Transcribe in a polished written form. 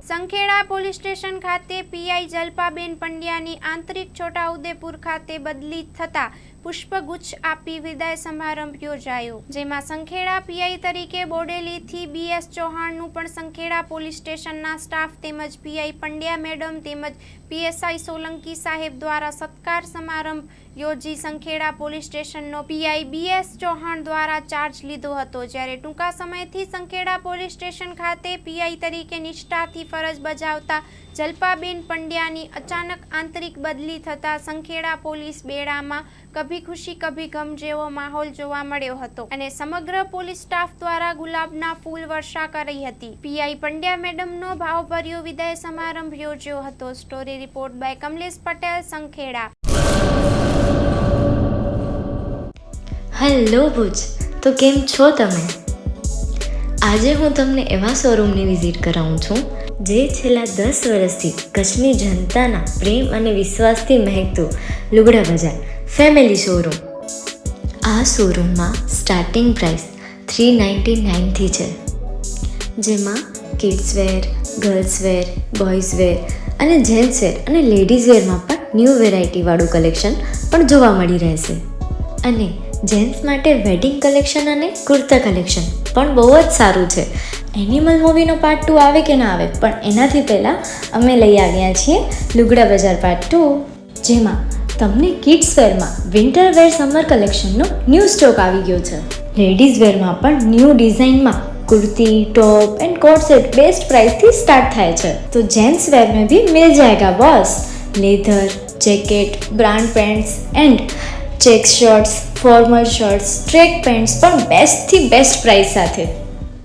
Sankheda police station ખાતે PI Jalpaben પંડ્યાની આંતરિક છોટાઉદેપુર ખાતે બદલી થતા પુષ્પગુચ્છ આપી વિદાય સમારંભ યોજાયો, જેમાં સંખેડા પીઆઈ તરીકે બોડેલીથી બીએસ ચૌહાણનું પણ સંખેડા પોલીસ સ્ટેશનના સ્ટાફ તેમજ પીઆઈ પંડ્યા મેડમ તેમજ પીએસઆઈ સોલંકી સાહેબ દ્વારા સત્કાર સમારંભ યોજી સંખેડા પોલીસ સ્ટેશનનો પીઆઈ બીએસ ચૌહાણ દ્વારા ચાર્જ લીધો હતો, જ્યારે ટૂંકા સમયથી સંખેડા પોલીસ સ્ટેશન ખાતે પીઆઈ તરીકે નિષ્ઠાથી ફરજ બજાવતા જલ્પાબેન પંડ્યાની અચાનક આંતરિક બદલી થતાં સંખેડા પોલીસ બેડામાં કભી ખુશી કભી ગમ જેવો માહોલ જોવા મળ્યો હતો અને સમગ્ર પોલીસ સ્ટાફ દ્વારા ગુલાબના ફૂલ વર્ષા કરી હતી. પીઆઈ પંડ્યા મેડમનો ભાવભર્યો વિદાય સમારંભ યોજ્યો હતો. Story report by Kamlesh Patel, Sankheda. Hello Bhuj, તો કેમ છો તમે? આજે હું તમને એવા શોરૂમની વિઝિટ કરાવું છું જે છેલ્લા 10 વર્ષથી કચ્છની જનતાના પ્રેમ અને વિશ્વાસથી મહેકતું લુગડા બજાર ફેમિલી શોરૂમ. આ શોરૂમમાં સ્ટાર્ટિંગ પ્રાઇસ 399થી છે, જેમાં kids wear, girls wear, boys wear અને જેન્ટ્સ વેર અને લેડીઝ વેરમાં પણ ન્યૂ વેરાયટીવાળું કલેક્શન પણ જોવા મળી રહેશે. અને જેન્ટ્સ માટે વેડિંગ કલેક્શન અને કુર્તા કલેક્શન પણ બહુ જ સારું છે. એનિમલ મૂવીનો પાર્ટ 2 આવે કે ના આવે, પણ એનાથી પહેલાં અમે લઈ આવ્યા છીએ લુગડા બજાર પાર્ટ 2, જેમાં તમને કિડ્સ વેરમાં વિન્ટર વેર સમર કલેક્શનનો ન્યૂ સ્ટોક આવી ગયો છે. લેડીઝ વેરમાં પણ ન્યૂ ડિઝાઇનમાં kurti, top and coat set best price थी स्टार्ट थाय छे. तो जेंट्स वेर में भी मिल जाएगा boss. Leather, jacket, brand pants and check shirts, formal shirts, track pants પણ બેસ્ટ થી બેસ્ટ પ્રાઇસ સાથે.